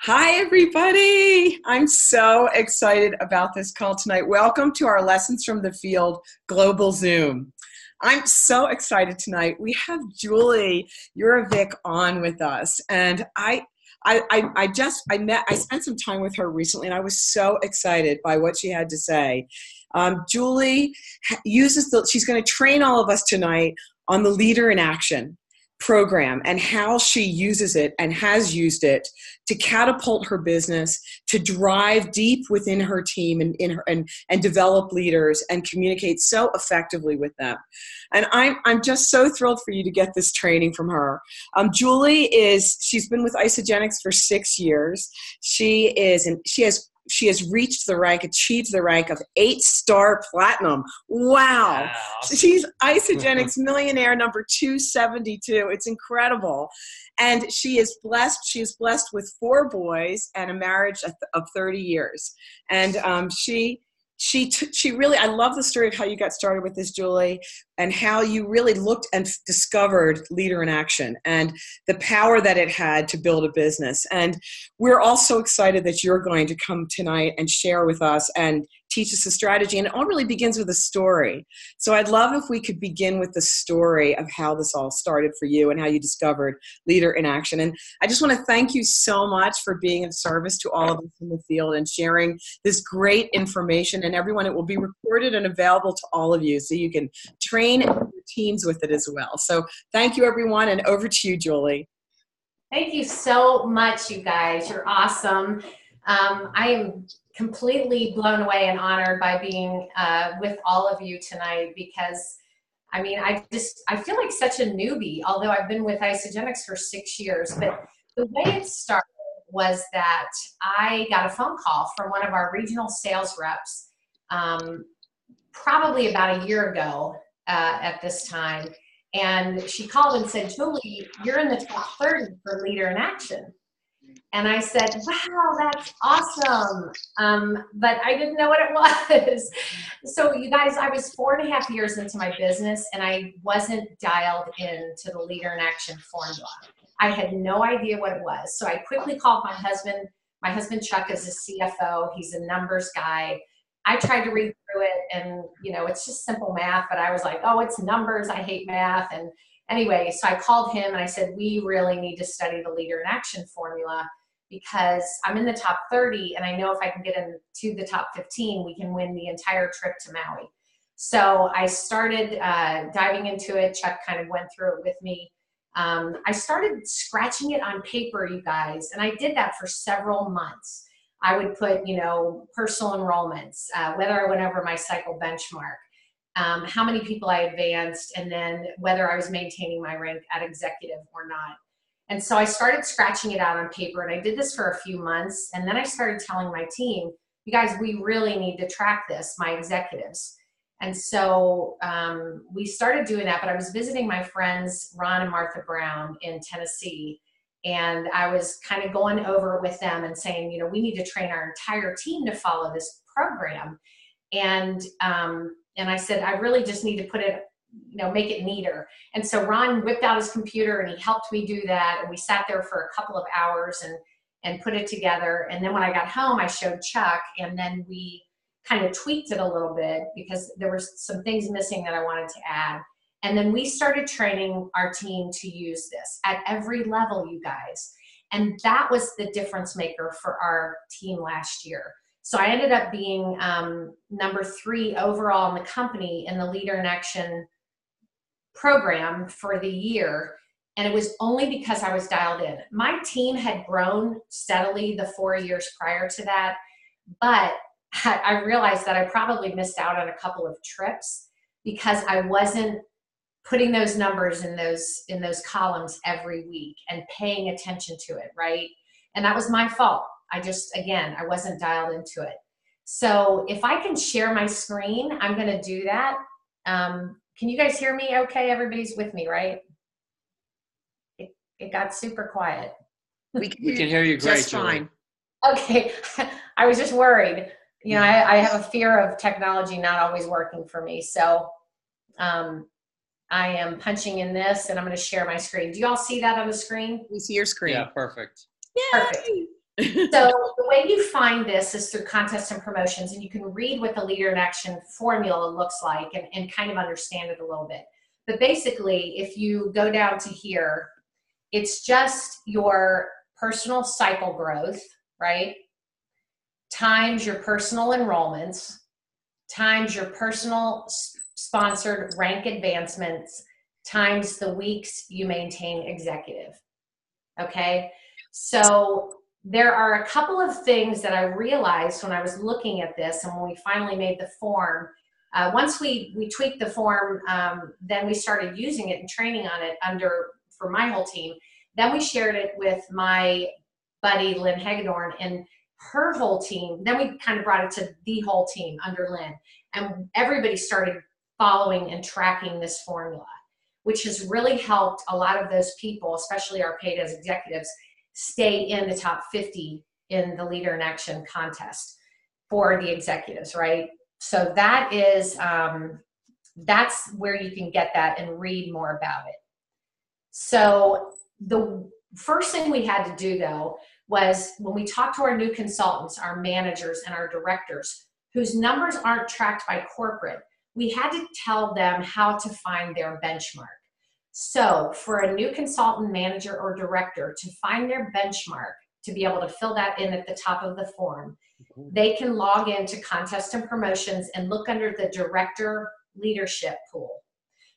Hi, everybody. I'm so excited about this call tonight. Welcome to our Lessons from the Field Global Zoom. I'm so excited tonight. We have Julie Urevick on with us, and I spent some time with her recently, and I was so excited by what she had to say. Julie she's going to train all of us tonight on the Leader in Action program and how she uses it and has used it to catapult her business, to drive deep within her team and develop leaders and communicate so effectively with them. And I'm just so thrilled for you to get this training from her. She's been with Isagenix for 6 years. She has achieved the rank of 8-star platinum. Wow. She's Isagenix millionaire number 272. It's incredible. And she is blessed with 4 boys and a marriage of 30 years. And she really, I love the story of how you got started with this, Julie, and how you really looked and discovered Leader in Action and the power that it had to build a business. And we're all so excited that you're going to come tonight and share with us and teach us a strategy. And it all really begins with a story. So I'd love if we could begin with the story of how this all started for you and how you discovered Leader in Action. And I just want to thank you so much for being of service to all of us in the field and sharing this great information. And everyone, it will be recorded and available to all of you so you can train your teams with it as well. So thank you, everyone, and over to you, Julie. Thank you so much, you guys. You're awesome. I am completely blown away and honored by being with all of you tonight because, I mean, I feel like such a newbie, although I've been with Isagenix for 6 years. But the way it started was that I got a phone call from one of our regional sales reps probably about a year ago at this time. And she called and said, Julie, you're in the top 30 for Leader in Action. And I said, wow, that's awesome. But I didn't know what it was. So you guys, I was 4.5 years into my business and I wasn't dialed into the Leader in Action formula. I had no idea what it was. So I quickly called my husband. My husband, Chuck, is a CFO. He's a numbers guy. I tried to read through it and, you know, it's just simple math, but I was like, oh, it's numbers. I hate math. And anyway, so I called him and I said, we really need to study the Leader in Action formula because I'm in the top 30 and I know if I can get into the top 15, we can win the entire trip to Maui. So I started diving into it. Chuck kind of went through it with me. I started scratching it on paper, you guys, and I did that for several months. I would put, you know, personal enrollments, whether I went over my cycle benchmark, how many people I advanced, and then whether I was maintaining my rank at executive or not. And so I started scratching it out on paper, and I did this for a few months, and then I started telling my team, you guys, we really need to track this, my executives. And so we started doing that, but I was visiting my friends, Ron and Martha Brown in Tennessee, and I was kind of going over it with them and saying, you know, we need to train our entire team to follow this program. And I said, I really just need to put it, you know, make it neater. And so Ron whipped out his computer and he helped me do that. And we sat there for a couple of hours and put it together. And then when I got home, I showed Chuck, and then we kind of tweaked it a little bit because there were some things missing that I wanted to add. And then we started training our team to use this at every level, you guys. And that was the difference maker for our team last year. So I ended up being number 3 overall in the company in the Leader in Action program for the year. And it was only because I was dialed in. My team had grown steadily the 4 years prior to that, but I realized that I probably missed out on a couple of trips because I wasn't putting those numbers in those columns every week and paying attention to it, right? And that was my fault. I wasn't dialed into it. So if I can share my screen, I'm going to do that. Can you guys hear me okay? Everybody's with me, right? It got super quiet. We can hear you great, just fine. Okay. I was just worried. You know, I have a fear of technology not always working for me. So I am punching in this and I'm going to share my screen. Do you all see that on the screen? We see your screen. Yeah, perfect. Yay! Perfect. So the way you find this is through contests and promotions, and you can read what the Leader in Action formula looks like and kind of understand it a little bit. But basically, if you go down to here, it's just your personal cycle growth, right? Times your personal enrollments, times your personal sponsored rank advancements, times the weeks you maintain executive. Okay? So there are a couple of things that I realized when I was looking at this and when we finally made the form. Once we tweaked the form, then we started using it and training on it for my whole team. Then we shared it with my buddy, Lynn Hagedorn, and her whole team. Then we kind of brought it to the whole team under Lynn. And everybody started following and tracking this formula, which has really helped a lot of those people, especially our paid as executives, stay in the top 50 in the Leader in Action contest for the executives, right? So that is, that's where you can get that and read more about it. So the first thing we had to do, though, was when we talked to our new consultants, our managers and our directors, whose numbers aren't tracked by corporate, we had to tell them how to find their benchmark. So for a new consultant, manager, or director to find their benchmark, to be able to fill that in at the top of the form, they can log into Contests and Promotions and look under the Director Leadership Pool.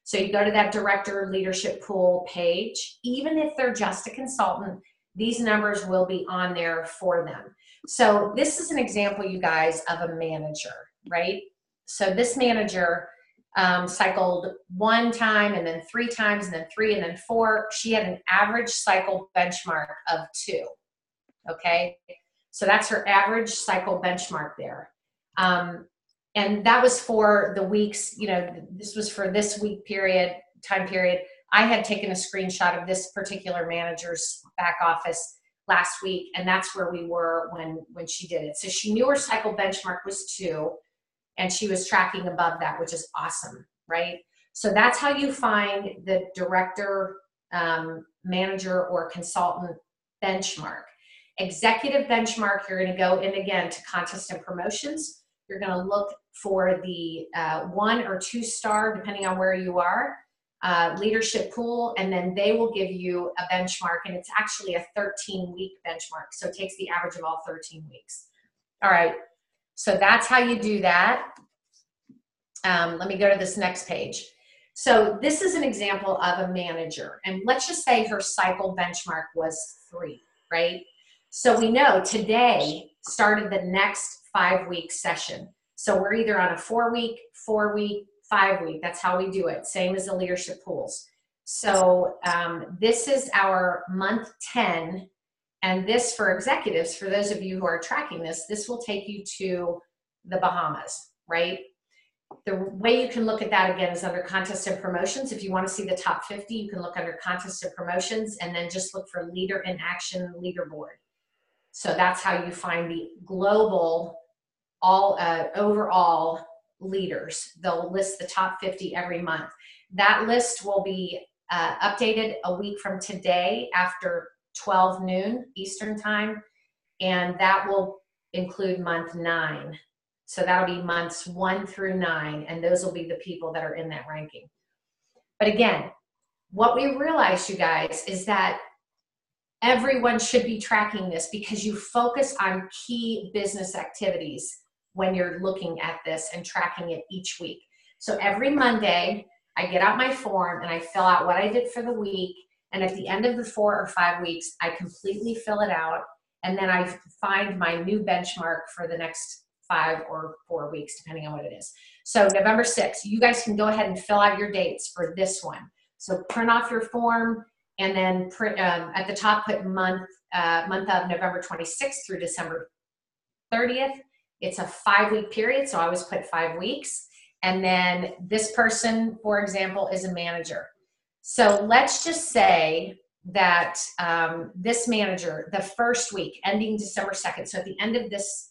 So you go to that Director Leadership Pool page. Even if they're just a consultant, these numbers will be on there for them. So this is an example, you guys, of a manager, right? So this manager cycled 1 time and then 3 times and then 3 and then 4. She had an average cycle benchmark of 2. Okay, so that's her average cycle benchmark there. And that was for the weeks, you know, this was for this week time period. I had taken a screenshot of this particular manager's back office last week, and that's where we were when she did it. So she knew her cycle benchmark was 2, and she was tracking above that, which is awesome, right? So that's how you find the director, manager, or consultant benchmark. Executive benchmark, you're going to go in again to Contests and Promotions. You're going to look for the 1 or 2 star, depending on where you are, leadership pool, and then they will give you a benchmark, and it's actually a 13-week benchmark. So it takes the average of all 13 weeks. All right, so that's how you do that. Let me go to this next page. So this is an example of a manager, and let's just say her cycle benchmark was 3, right? So we know today started the next 5-week session. So we're either on a 4-week, 4-week, 5-week. That's how we do it. Same as the leadership pools. So this is our month 10. And this for executives, for those of you who are tracking this, this will take you to the Bahamas, right? The way you can look at that again is under Contests and Promotions. If you want to see the top 50, you can look under Contests and Promotions and then just look for Leader in Action Leaderboard. So that's how you find the global, overall leaders. They'll list the top 50 every month. That list will be updated a week from today after 12 noon Eastern time, and that will include month 9. So that'll be months 1 through 9, and those will be the people that are in that ranking. But again, what we realized, you guys, is that everyone should be tracking this because you focus on key business activities when you're looking at this and tracking it each week. So every Monday, I get out my form and I fill out what I did for the week. And at the end of the 4 or 5 weeks, I completely fill it out. And then I find my new benchmark for the next 5 or 4 weeks, depending on what it is. So November 6th, you guys can go ahead and fill out your dates for this one. So print off your form and then print, at the top put month of November 26th through December 30th. It's a 5-week period, so I always put 5 weeks. And then this person, for example, is a manager. So let's just say that this manager, the first week, ending December 2nd, so at the end of this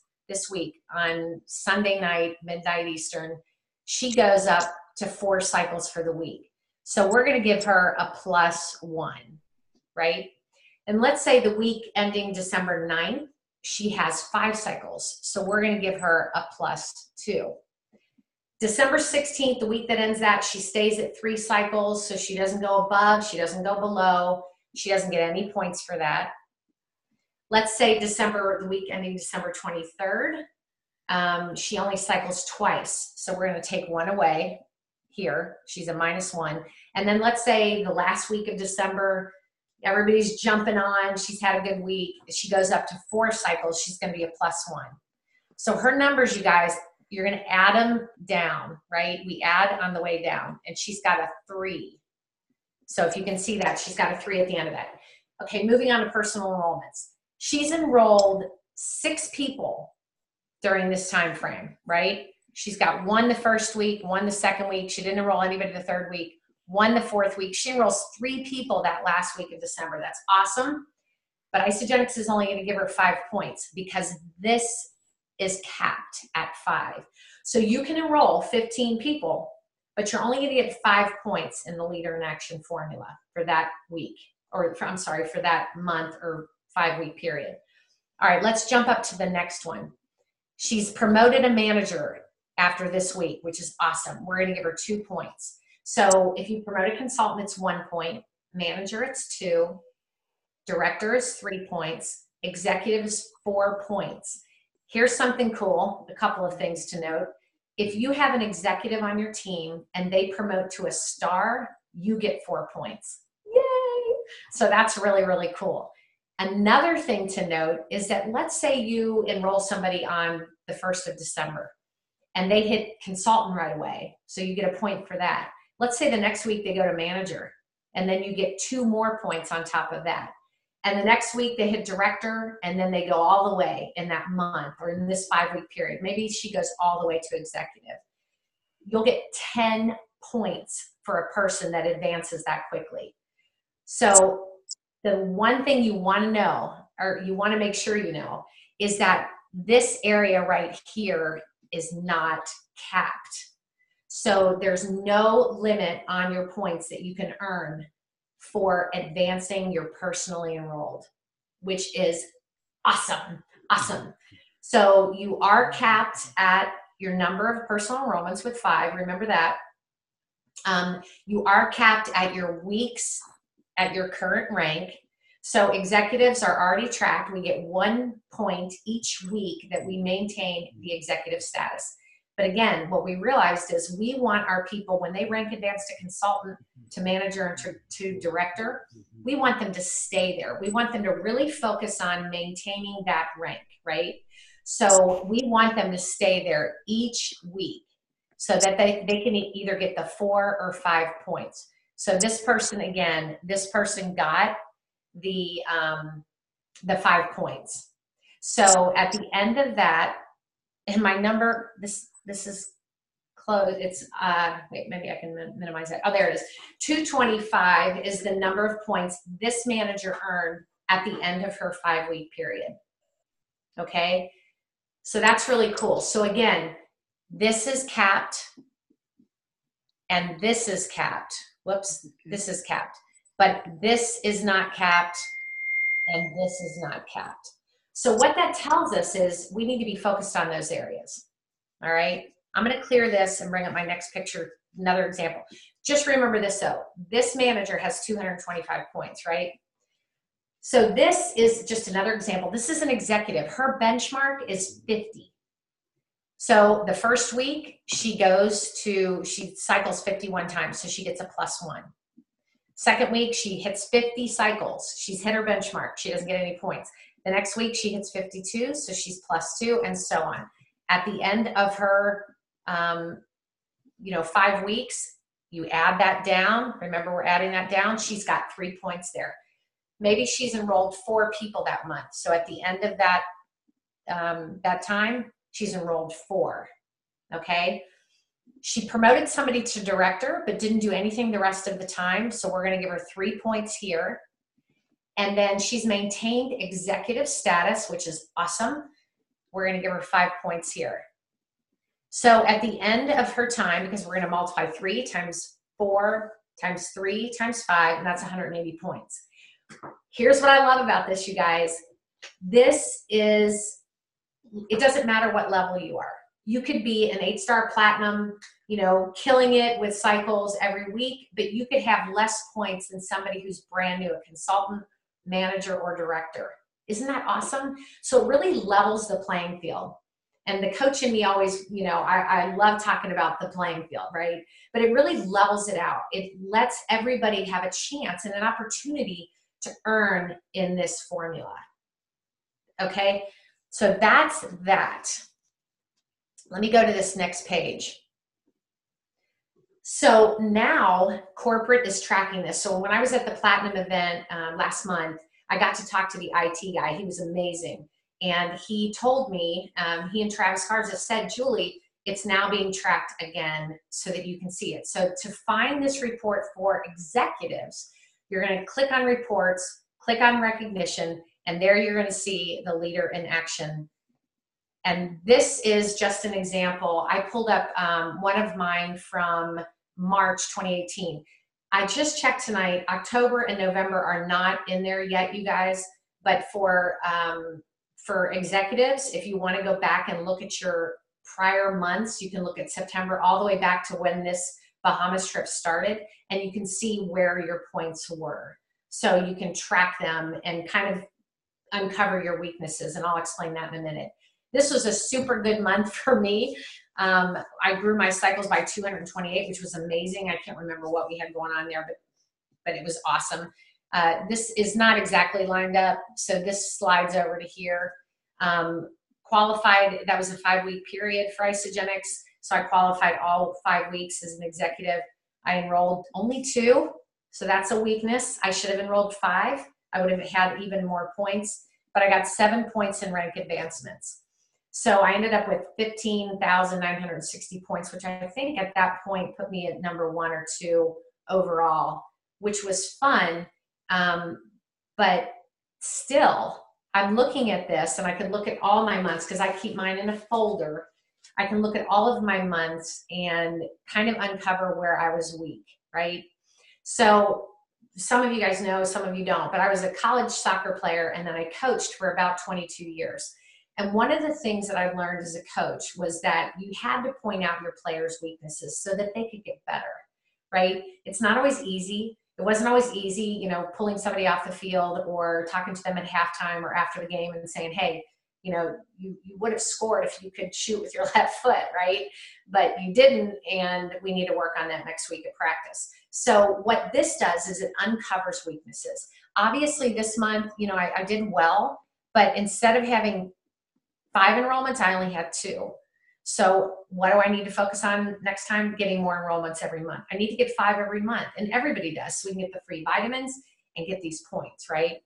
week, on Sunday night, midnight Eastern, she goes up to 4 cycles for the week. So we're going to give her a +1, right? And let's say the week ending December 9th, she has 5 cycles. So we're going to give her a +2. December 16th, the week that ends that, she stays at 3 cycles. So she doesn't go above, she doesn't go below. She doesn't get any points for that. Let's say the week ending December 23rd, she only cycles twice. So we're going to take 1 away here. She's a -1. And then let's say the last week of December, everybody's jumping on. She's had a good week. She goes up to 4 cycles. She's going to be a +1. So her numbers, you guys, you're going to add them down, right? We add on the way down, and she's got a 3. So if you can see that, she's got a 3 at the end of that. Okay, moving on to personal enrollments. She's enrolled 6 people during this time frame, right? She's got 1 the first week, 1 the second week. She didn't enroll anybody the 3rd week, 1 the 4th week. She enrolls 3 people that last week of December. That's awesome. But Isagenix is only going to give her 5 points because this is capped at 5. So you can enroll 15 people, but you're only going to get 5 points in the Leader in Action formula for that week, or for that month or 5-week period. All right, let's jump up to the next one. She's promoted a manager after this week, which is awesome. We're going to give her 2 points. So if you promote a consultant, it's 1 point. Manager, it's 2. Director is 3 points. Executive is 4 points. Here's something cool, a couple of things to note. If you have an executive on your team and they promote to a star, you get 4 points. Yay! So that's really, really cool. Another thing to note is that let's say you enroll somebody on the 1st of December and they hit consultant right away. So you get a point for that. Let's say the next week they go to manager and then you get 2 more points on top of that. And the next week they hit director and then they go all the way in that month or in this 5-week period. Maybe she goes all the way to executive. You'll get 10 points for a person that advances that quickly. So the one thing you want to know, or you want to make sure you know, is that this area right here is not capped. So there's no limit on your points that you can earn for advancing your personally enrolled, which is awesome, awesome. So you are capped at your number of personal enrollments with 5, remember that. You are capped at your weeks at your current rank. So executives are already tracked. We get 1 point each week that we maintain the executive status. But again, what we realized is we want our people, when they rank advanced to consultant, to manager, and to director, we want them to stay there. We want them to really focus on maintaining that rank, right? So we want them to stay there each week so that they can either get the 4 or 5 points. So this person, again, this person got the 5 points. So at the end of that, and my number, this is close. It's, wait, maybe I can minimize it. Oh, there it is. 225 is the number of points this manager earned at the end of her 5-week period. Okay. So that's really cool. So again, this is capped and this is capped. Whoops, this is capped. But this is not capped and this is not capped. So what that tells us is we need to be focused on those areas. All right. I'm going to clear this and bring up my next picture, another example. Just remember this though. This manager has 225 points, right? So this is just another example. This is an executive. Her benchmark is 50. So the first week she cycles 51 times. So she gets a +1. Second week, she hits 50 cycles. She's hit her benchmark. She doesn't get any points. The next week she hits 52. So she's +2 and so on. At the end of her 5 weeks, you add that down. Remember, we're adding that down. She's got 3 points there. Maybe she's enrolled 4 people that month. So at the end of that time, she's enrolled 4. Okay. She promoted somebody to director, but didn't do anything the rest of the time. So we're going to give her 3 points here. And then she's maintained executive status, which is awesome. We're going to give her 5 points here. So at the end of her time, because we're going to multiply 3 times 4 times 3 times 5, and that's 180 points. Here's what I love about this, you guys. This is, it doesn't matter what level you are. You could be an 8-star platinum, you know, killing it with cycles every week, but you could have less points than somebody who's brand new, a consultant, manager, or director. Isn't that awesome? So it really levels the playing field. And the coach in me always, you know, I love talking about the playing field, right? But it really levels it out. It lets everybody have a chance and an opportunity to earn in this formula. Okay, so that's that. Let me go to this next page. So now corporate is tracking this. So when I was at the Platinum event last month, I got to talk to the IT guy. He was amazing. And he told me, he and Travis Garza said, Julie, it's now being tracked again so that you can see it. So to find this report for executives, you're going to click on reports, click on recognition, and there you're going to see the leader in action. And this is just an example. I pulled up one of mine from March 2018. I just checked tonight. October and November are not in there yet, you guys. But for executives, if you want to go back and look at your prior months, you can look at September all the way back to when this Bahamas trip started, and you can see where your points were. So you can track them and kind of uncover your weaknesses, and I'll explain that in a minute. This was a super good month for me. I grew my cycles by 228, which was amazing. I can't remember what we had going on there, but it was awesome. This is not exactly lined up, so this slides over to here. Qualified, that was a 5-week period for Isagenix, so I qualified all 5 weeks as an executive. I enrolled only 2, so that's a weakness. I should have enrolled 5. I would have had even more points, but I got 7 points in rank advancements. So I ended up with 15,960 points, which I think at that point put me at number 1 or 2 overall, which was fun. But still, I'm looking at this, and I can look at all my months because I keep mine in a folder. I can look at all of my months and kind of uncover where I was weak, right? So some of you guys know, some of you don't, but I was a college soccer player, and then I coached for about 22 years. And one of the things that I learned as a coach was that you had to point out your players' weaknesses so that they could get better, right? It's not always easy. It wasn't always easy, you know, pulling somebody off the field or talking to them at halftime or after the game and saying, hey, you know, you would have scored if you could shoot with your left foot, right? But you didn't, and we need to work on that next week at practice. So what this does is it uncovers weaknesses. Obviously this month, you know, I did well, but instead of having 5 enrollments, I only had 2. So what do I need to focus on next time? Getting more enrollments every month. I need to get 5 every month, and everybody does, so we can get the free vitamins and get these points, right?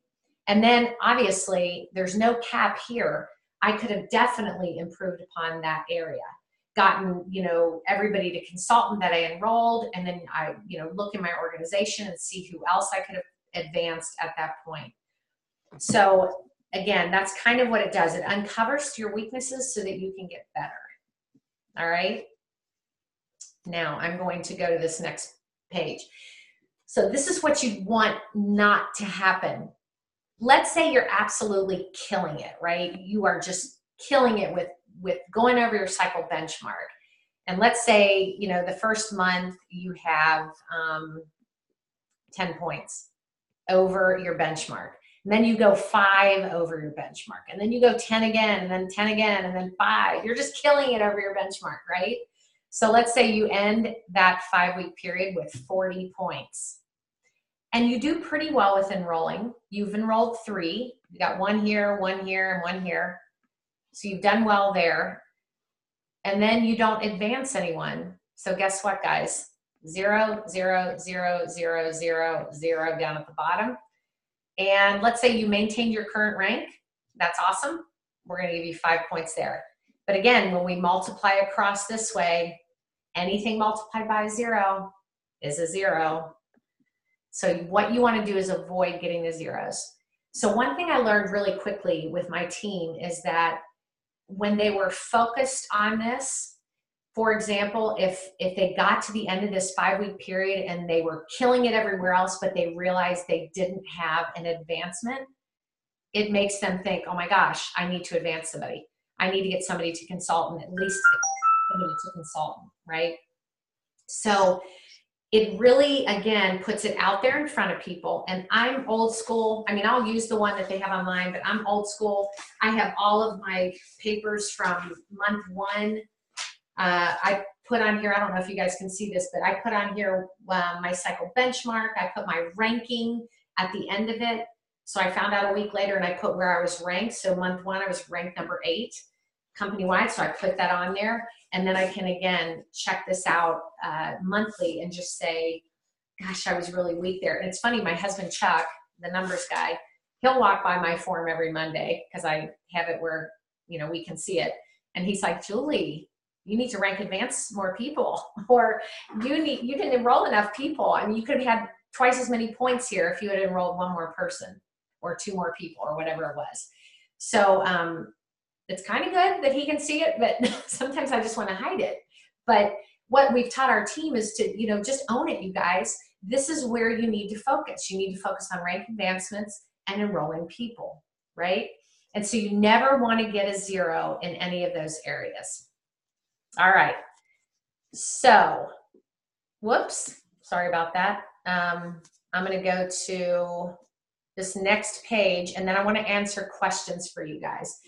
And then obviously there's no cap here. I could have definitely improved upon that area, gotten, you know, everybody to consultant that I enrolled, and then I, you know, look in my organization and see who else I could have advanced at that point. So again, that's kind of what it does. It uncovers your weaknesses so that you can get better. All right. Now I'm going to go to this next page. So this is what you want not to happen. Let's say you're absolutely killing it, right? You are just killing it with going over your cycle benchmark. And let's say, you know, the first month you have 10 points over your benchmark. And then you go 5 over your benchmark. And then you go 10 again, and then 10 again, and then 5. You're just killing it over your benchmark, right? So let's say you end that 5-week period with 40 points. And you do pretty well with enrolling. You've enrolled 3. You got 1 here, 1 here, and 1 here. So you've done well there. And then you don't advance anyone. So guess what, guys? 0, 0, 0, 0, 0, 0 down at the bottom. And let's say you maintain your current rank. That's awesome. We're going to give you 5 points there. But again, when we multiply across this way, anything multiplied by 0 is a 0. So what you want to do is avoid getting the zeros. So one thing I learned really quickly with my team is that when they were focused on this, for example, if they got to the end of this 5-week period and they were killing it everywhere else, but they realized they didn't have an advancement, it makes them think, oh my gosh, I need to advance somebody. I need to get somebody to consultant, at least somebody to consultant, right? So it really, again, puts it out there in front of people. And I'm old school. I mean, I'll use the one that they have online, but I'm old school. I have all of my papers from month one. I put on here, I don't know if you guys can see this, but I put on here my cycle benchmark. I put my ranking at the end of it. So I found out a week later and I put where I was ranked. So month one, I was ranked number 8 company-wide. So I put that on there. And then I can, again, check this out monthly and just say, gosh, I was really weak there. And it's funny, my husband, Chuck, the numbers guy, he'll walk by my form every Monday because I have it where, you know, we can see it. And he's like, Julie, you need to rank advance more people, or you didn't enroll enough people. I mean, you could have had twice as many points here if you had enrolled 1 more person or 2 more people or whatever it was. So it's kind of good that he can see it, but sometimes I just want to hide it. But what we've taught our team is to, you know, just own it, you guys. This is where you need to focus. You need to focus on rank advancements and enrolling people, right? And so you never want to get a 0 in any of those areas. All right. So, whoops, sorry about that. I'm going to go to this next page, and then I want to answer questions for you guys.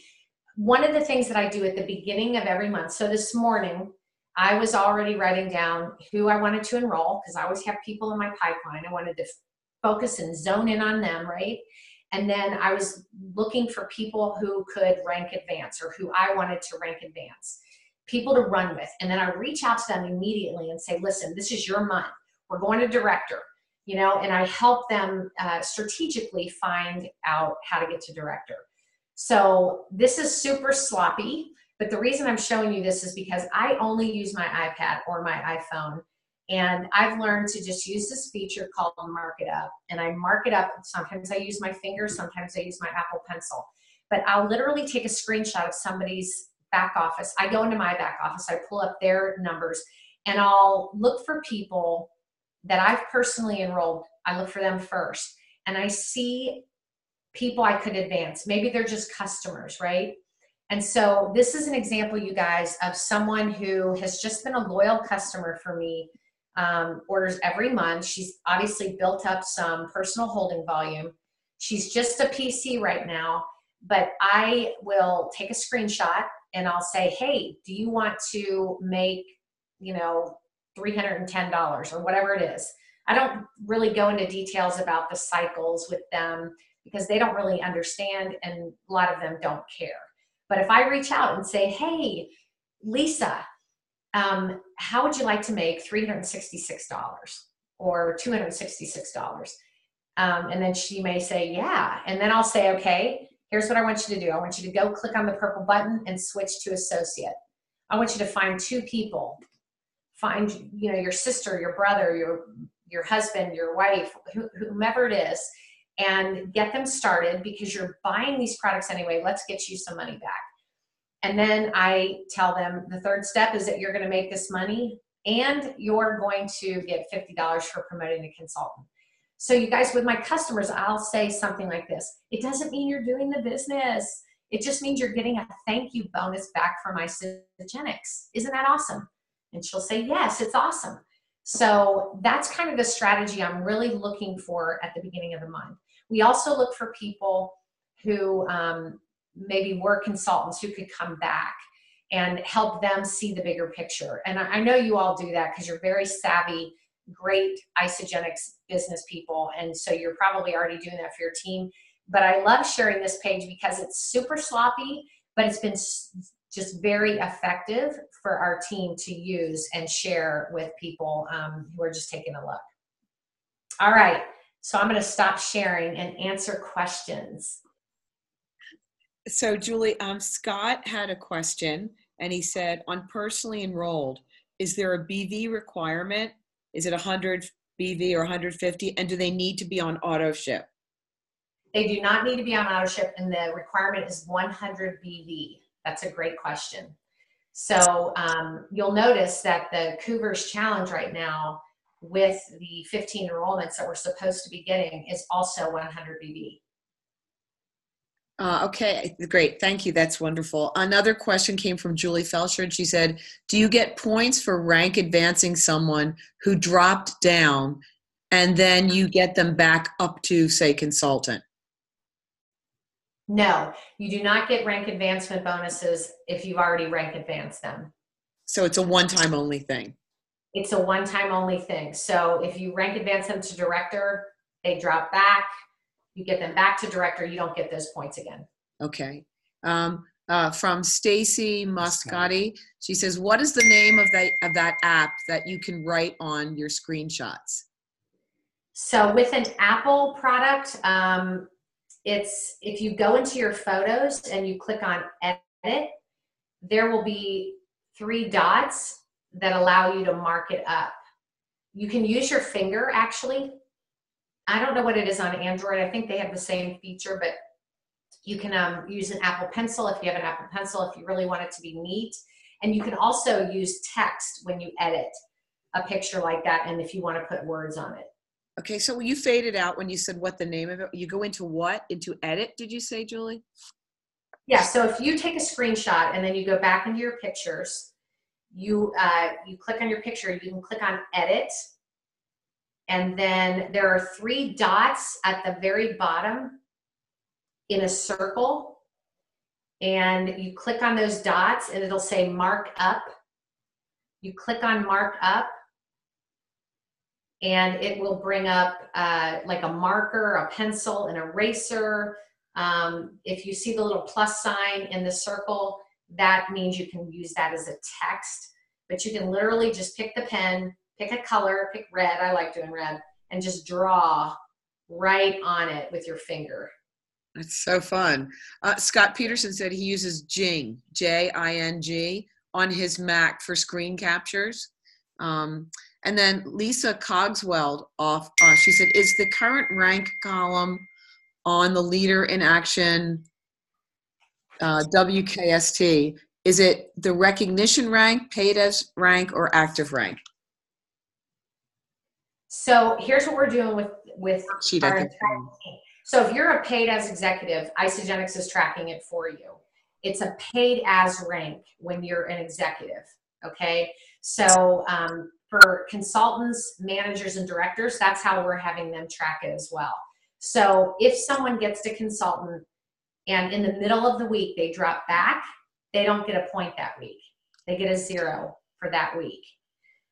One of the things that I do at the beginning of every month, so this morning, I was already writing down who I wanted to enroll, because I always have people in my pipeline. I wanted to focus and zone in on them, right? And then I was looking for people who could rank advance, or who I wanted to rank advance, people to run with. And then I reach out to them immediately and say, listen, this is your month. We're going to director, you know, and I help them strategically find out how to get to director. So this is super sloppy, but the reason I'm showing you this is because I only use my iPad or my iPhone. And I've learned to just use this feature called Mark It Up. And I mark it up. Sometimes I use my finger, sometimes I use my Apple Pencil. But I'll literally take a screenshot of somebody's back office. I go into my back office, I pull up their numbers, and I'll look for people that I've personally enrolled. I look for them first. And I see people I could advance. Maybe they're just customers, right? And so this is an example, you guys, of someone who has just been a loyal customer for me, orders every month. She's obviously built up some personal holding volume. She's just a PC right now, but I will take a screenshot and I'll say, hey, do you want to make, you know, $310 or whatever it is? I don't really go into details about the cycles with them because they don't really understand, and a lot of them don't care. But if I reach out and say, hey, Lisa, how would you like to make $366 or $266? And then she may say, yeah. And then I'll say, okay, here's what I want you to do. I want you to go click on the purple button and switch to associate. I want you to find 2 people. Find, you know, your sister, your brother, your husband, your wife, whomever it is, and get them started because you're buying these products anyway. Let's get you some money back. And then I tell them the 3rd step is that you're going to make this money and you're going to get $50 for promoting a consultant. So you guys, with my customers, I'll say something like this. It doesn't mean you're doing the business. It just means you're getting a thank you bonus back from Isagenix. Isn't that awesome? And she'll say, yes, it's awesome. So that's kind of the strategy I'm really looking for at the beginning of the month. We also look for people who maybe were consultants who could come back and help them see the bigger picture. And I know you all do that because you're very savvy, great Isagenix business people. And so you're probably already doing that for your team. But I love sharing this page because it's super sloppy, but it's been just very effective for our team to use and share with people who are just taking a look. All right, so I'm going to stop sharing and answer questions. So Julie, Scott had a question and he said, on personally enrolled, is there a BV requirement? Is it 100 BV or 150? And do they need to be on auto ship? They do not need to be on auto ship, and the requirement is 100 BV. That's a great question. So you'll notice that the Cougars Challenge right now with the 15 enrollments that we're supposed to be getting is also 100 BV. Okay, great. Thank you. That's wonderful. Another question came from Julie Felsher, and she said, do you get points for rank advancing someone who dropped down and then you get them back up to, say, consultant? No, you do not get rank advancement bonuses if you've already rank advanced them. So it's a one-time only thing. It's a one-time only thing. So if you rank advance them to director, they drop back. You get them back to director, you don't get those points again. Okay. From Stacy Moscati, she says, what is the name of that app that you can write on your screenshots? So with an Apple product, it's if you go into your photos and you click on edit, there will be 3 dots that allow you to mark it up. You can use your finger, actually. I don't know what it is on Android. I think they have the same feature, but you can use an Apple Pencil if you have an Apple Pencil, if you really want it to be neat. And you can also use text when you edit a picture like that, and if you want to put words on it. Okay, so you faded out when you said what the name of it. You go into what? Into edit, did you say, Julie? Yeah, so if you take a screenshot and then you go back into your pictures, you click on your picture, you can click on edit, and then there are 3 dots at the very bottom in a circle, and you click on those dots and it'll say mark up. You click on mark up and it will bring up like a marker, a pencil, an eraser. If you see the little plus sign in the circle, that means you can use that as a text, but you can literally just pick the pen, pick a color, pick red, I like doing red, and just draw right on it with your finger. That's so fun. Scott Peterson said he uses Jing, Jing, on his Mac for screen captures. And then Lisa Cogswell she said, is the current rank column on the Leader in Action WKST, is it the recognition rank, paid as rank, or active rank? So here's what we're doing with our entire team. So if you're a paid as executive, Isagenix is tracking it for you. It's a paid as rank when you're an executive, okay? So for consultants, managers, and directors, that's how we're having them track it as well. So if someone gets to consultant and in the middle of the week they drop back, they don't get a point that week. They get a 0 for that week.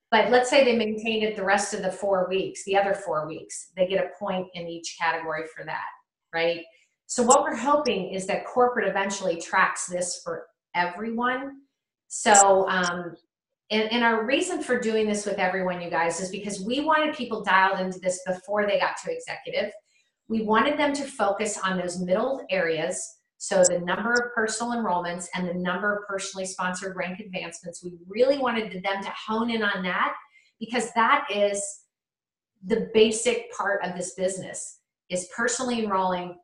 But let's say they maintained it the rest of the 4 weeks, the other 4 weeks, they get a point in each category for that, right? So what we're hoping is that corporate eventually tracks this for everyone. So, and our reason for doing this with everyone, you guys, is because we wanted people dialed into this before they got to executive. We wanted them to focus on those middle areas. So the number of personal enrollments and the number of personally sponsored rank advancements, we really wanted them to hone in on that, because that is the basic part of this business, is personally enrolling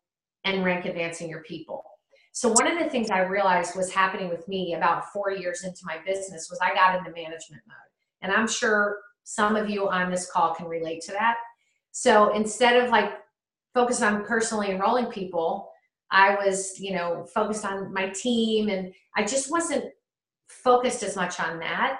and rank advancing your people. So one of the things I realized was happening with me about 4 years into my business was I got into management mode. And I'm sure some of you on this call can relate to that. So instead of like focus on personally enrolling people, I was, focused on my team, and I just wasn't focused as much on that.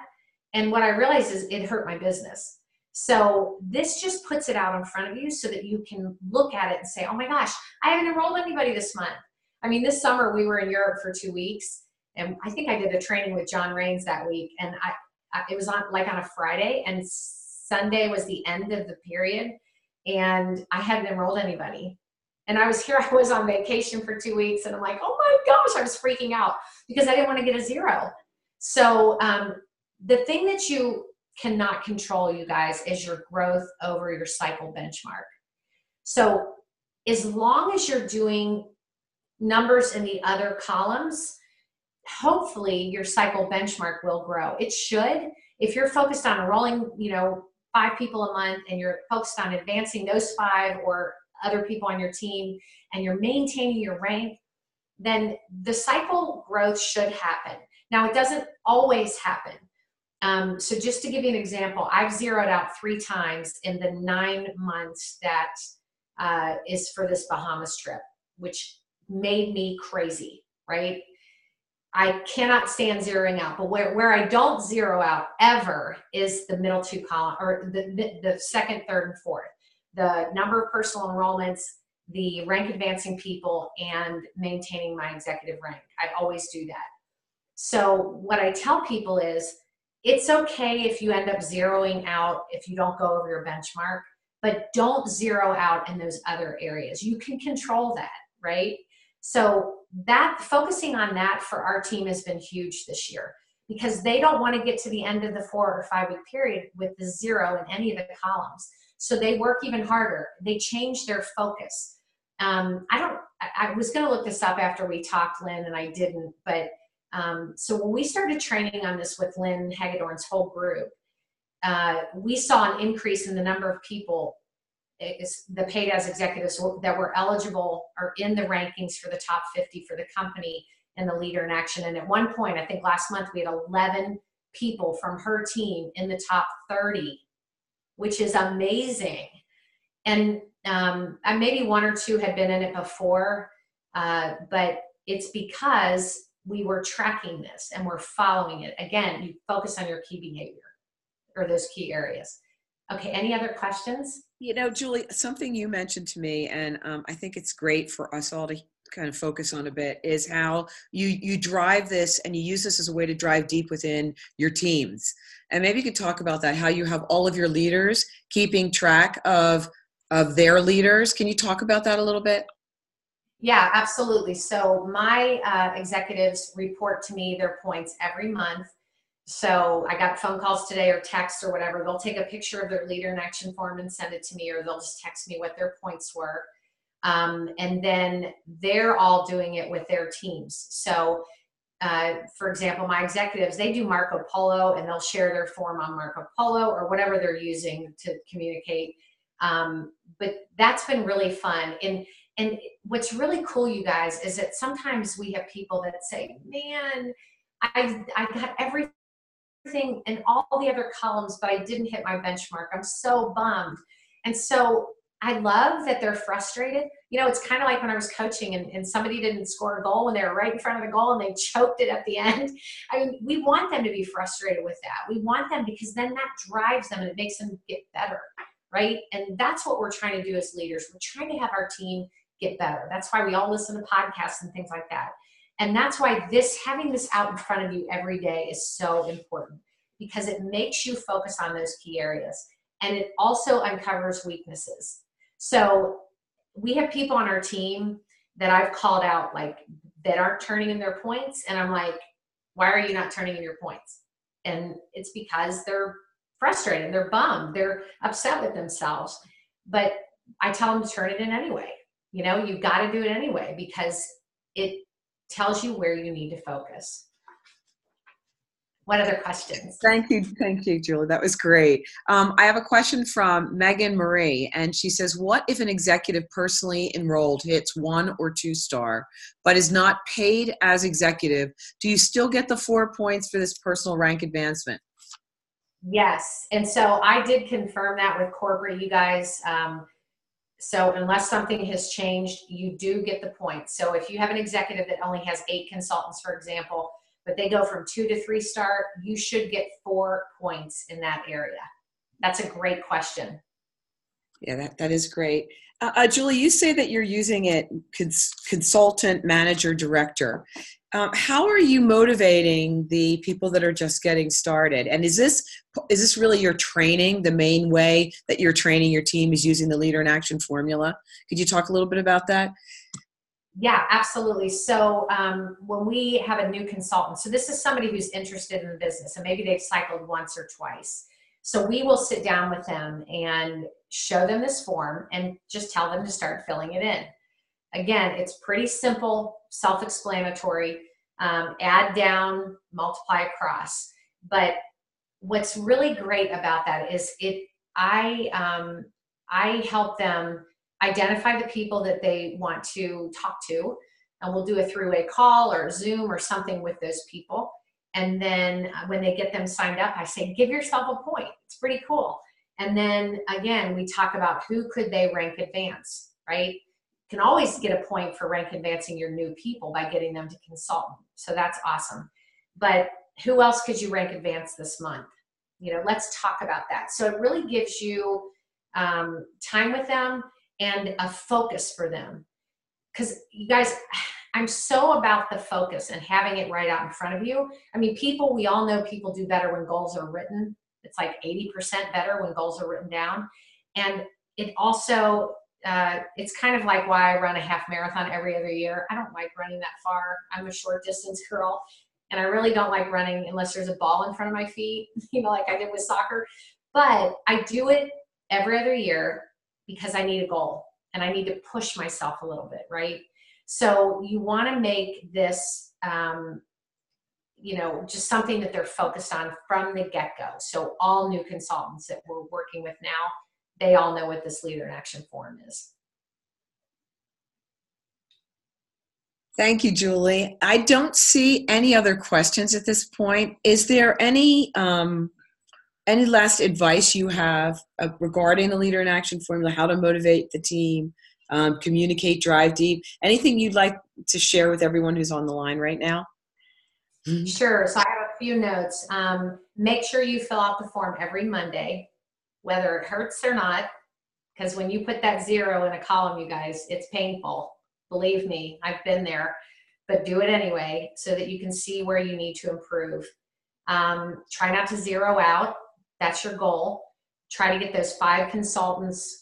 And what I realized is it hurt my business. So this just puts it out in front of you so that you can look at it and say, oh my gosh, I haven't enrolled anybody this month. I mean, this summer we were in Europe for 2 weeks, and I think I did a training with John Raines that week, and it was on a Friday, and Sunday was the end of the period, and I hadn't enrolled anybody. And I was on vacation for 2 weeks, and I'm like, oh my gosh, I was freaking out because I didn't want to get a 0. So the thing that you cannot control, you guys, is your growth over your cycle benchmark. So as long as you're doing numbers in the other columns, hopefully your cycle benchmark will grow. It should. If you're focused on enrolling, 5 people a month, and you're focused on advancing those 5 or other people on your team, and you're maintaining your rank, then the cycle growth should happen. Now, it doesn't always happen. So just to give you an example, I've zeroed out 3 times in the 9 months that is for this Bahamas trip, which made me crazy, right? I cannot stand zeroing out, but where I don't zero out ever is the middle two column, or the second, third, and fourth. The number of personal enrollments, the rank advancing people, and maintaining my executive rank. I always do that. So what I tell people is, it's okay if you end up zeroing out if you don't go over your benchmark, but don't zero out in those other areas. You can control that, right? So that, focusing on that for our team has been huge this year, because they don't want to get to the end of the 4 or 5 week period with the 0 in any of the columns. So they work even harder. They change their focus. I was going to look this up after we talked, Lynn, and I didn't, but so when we started training on this with Lynn Hagedorn's whole group, we saw an increase in the number of people, the paid as executives, that were eligible or in the rankings for the top 50 for the company and the leader in action. And at one point, I think last month, we had 11 people from her team in the top 30, which is amazing. And maybe 1 or 2 had been in it before, but it's because we were tracking this and we're following it. Again, you focus on your key behavior or those key areas. Okay, any other questions? You know, Julie, something you mentioned to me, and I think it's great for us all to kind of focus on a bit, is how you drive this and you use this as a way to drive deep within your teams. And maybe you could talk about that, how you have all of your leaders keeping track of their leaders. Can you talk about that a little bit? Yeah, absolutely. So my executives report to me their points every month. So I got phone calls today or text or whatever. They'll take a picture of their leader in action form and send it to me, or they'll just text me what their points were. And then they're all doing it with their teams. So for example, my executives, they do Marco Polo, and they'll share their form on Marco Polo or whatever they're using to communicate. But that's been really fun. And what's really cool, you guys, is that sometimes we have people that say, man, I got everything in all the other columns, but I didn't hit my benchmark. I'm so bummed. And so I love that they're frustrated. You know, it's kind of like when I was coaching and somebody didn't score a goal when they were right in front of the goal and they choked it at the end. I mean, we want them to be frustrated with that. We want them, because then that drives them and it makes them get better, right? And that's what we're trying to do as leaders. We're trying to have our team get better. That's why we all listen to podcasts and things like that. And that's why having this out in front of you every day is so important, because it makes you focus on those key areas. And it also uncovers weaknesses. So we have people on our team that I've called out, like, that aren't turning in their points. And I'm like, why are you not turning in your points? And it's because they're frustrated. They're bummed. They're upset with themselves. But I tell them to turn it in anyway. You know, you've got to do it anyway, because it tells you where you need to focus. What other questions? Thank you, Julie. That was great. I have a question from Megan Marie, and she says, what if an executive personally enrolled hits 1 or 2 star, but is not paid as executive? Do you still get the 4 points for this personal rank advancement? Yes. And so I did confirm that with corporate, you guys. So unless something has changed, you do get the points. So if you have an executive that only has 8 consultants, for example, but they go from 2 to 3 star, you should get 4 points in that area. That's a great question. Yeah, that is great. Julie, you say that you're using it consultant, manager, director. How are you motivating the people that are just getting started? And is this really your training? The main way that you're training your team is using the Leader in Action formula. Could you talk a little bit about that? Yeah, absolutely. So when we have a new consultant, so this is somebody who's interested in the business and maybe they've cycled once or twice. So we will sit down with them and show them this form and just tell them to start filling it in. Again, it's pretty simple, self-explanatory, add down, multiply across. But what's really great about that is I help them identify the people that they want to talk to, and we'll do a three-way call or Zoom or something with those people. And then when they get them signed up, I say, give yourself a point. It's pretty cool. And then again, we talk about who could they rank advance, right? can always get a point for rank advancing your new people by getting them to consultant. So that's awesome. But who else could you rank advance this month? Let's talk about that. So it really gives you time with them and a focus for them. Because you guys, I'm so about the focus and having it right out in front of you. I mean, we all know people do better when goals are written. It's like 80% better when goals are written down. And it also, it's kind of like why I run a half marathon every other year. I don't like running that far. I'm a short distance girl. And I really don't like running unless there's a ball in front of my feet, like I did with soccer. But I do it every other year because I need a goal and I need to push myself a little bit, right? So you want to make this, just something that they're focused on from the get-go. So all new consultants that we're working with now, they all know what this Leader in Action form is. Thank you, Julie. I don't see any other questions at this point. Is there any last advice you have regarding the Leader in Action formula, how to motivate the team, communicate, drive deep? Anything you'd like to share with everyone who's on the line right now? Sure. So I have a few notes. Make sure you fill out the form every Monday, whether it hurts or not, because when you put that 0 in a column, you guys, it's painful. Believe me, I've been there, but do it anyway so that you can see where you need to improve. Try not to zero out. That's your goal. Try to get those 5 enrollments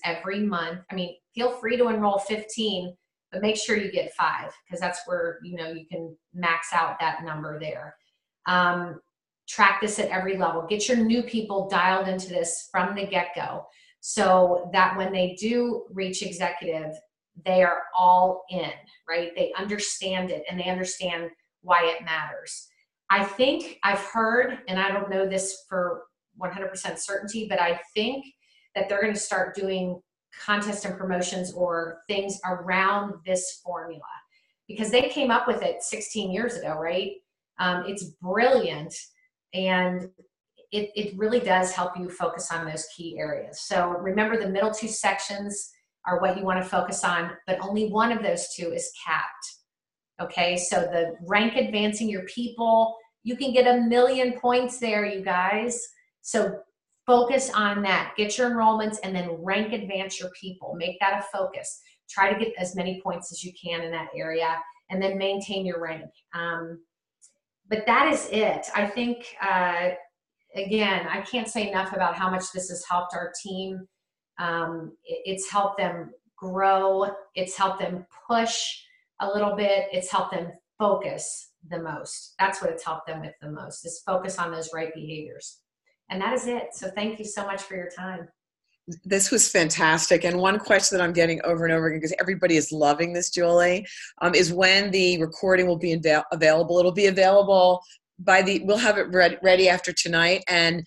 every month. I mean, feel free to enroll 15, but make sure you get 5 because that's where, you can max out that number there. Track this at every level. Get your new people dialed into this from the get-go, so that when they do reach executive, they are all in, right? They understand it and they understand why it matters. I think I've heard, and I don't know this for 100% certainty, but I think that they're going to start doing contests and promotions or things around this formula because they came up with it 16 years ago, right? It's brilliant. And it really does help you focus on those key areas. So remember, the middle 2 sections are what you want to focus on, but only one of those 2 is capped. Okay, so the rank advancing your people, you can get 1,000,000 points there, you guys. So focus on that. Get your enrollments and then rank advance your people. Make that a focus. Try to get as many points as you can in that area and then maintain your rank. But that is it. I think, again, I can't say enough about how much this has helped our team. It's helped them grow. It's helped them push a little bit. It's helped them focus the most. That's what it's helped them with the most, is focus on those right behaviors. And that is it. So thank you so much for your time. This was fantastic. And one question that I'm getting over and over again, because everybody is loving this, Julie, is when the recording will be available. It'll be available we'll have it ready after tonight, and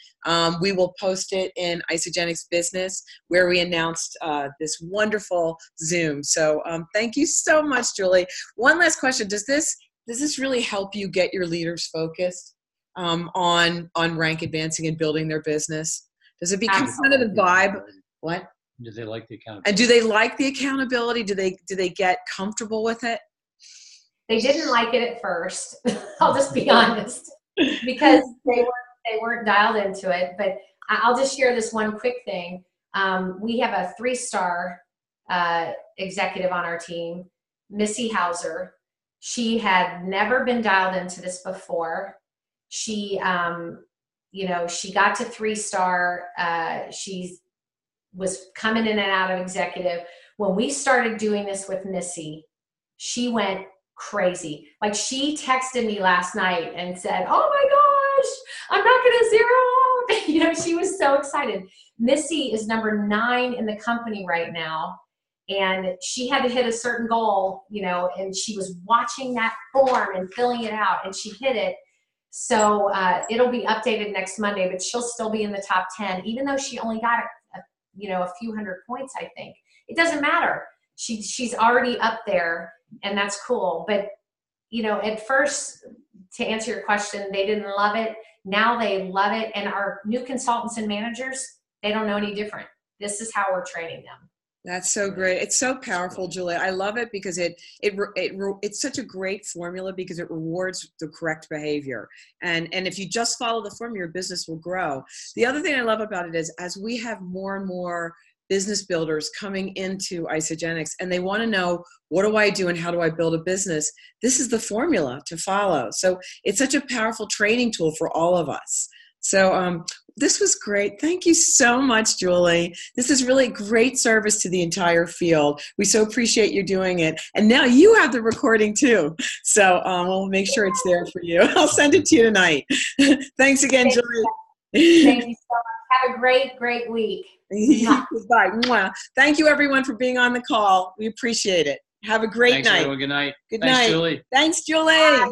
we will post it in Isagenix Business, where we announced this wonderful Zoom. So thank you so much, Julie. One last question. Does this really help you get your leaders focused on rank advancing and building their business? Does it become kind of the vibe? What? Do they like the accountability? And do they like the accountability? Do they get comfortable with it? They didn't like it at first. I'll just be honest, because they weren't dialed into it. But I'll just share this one quick thing. We have a 3-star executive on our team, Missy Hauser. She had never been dialed into this before. She, she got to 3-star. She was coming in and out of executive. When we started doing this with Missy, she went crazy. Like, she texted me last night and said, "Oh my gosh, I'm not going to zero out." She was so excited. Missy is number 9 in the company right now. And she had to hit a certain goal, and she was watching that form and filling it out, and she hit it. So it'll be updated next Monday, but she'll still be in the top 10, even though she only got a few hundred points, I think. It doesn't matter. She's already up there, and that's cool. But, at first, to answer your question, they didn't love it. Now they love it. And our new consultants and managers, they don't know any different. This is how we're training them. That's so great. It's so powerful, Julie. I love it because it's such a great formula because it rewards the correct behavior. And if you just follow the formula, your business will grow. The other thing I love about it is as we have more and more business builders coming into Isagenix and they want to know, what do I do and how do I build a business? This is the formula to follow. So it's such a powerful training tool for all of us. So this was great. Thank you so much, Julie. This is really great service to the entire field. We so appreciate you doing it. And now you have the recording too. So we'll make sure it's there for you. I'll send it to you tonight. Thanks again, Julie. Thank you so much. Have a great, great week. Goodbye. Mwah. Thank you, everyone, for being on the call. We appreciate it. Have a great night. Everyone. Good night. Good Thanks, night. Julie. Thanks, Julie. Bye.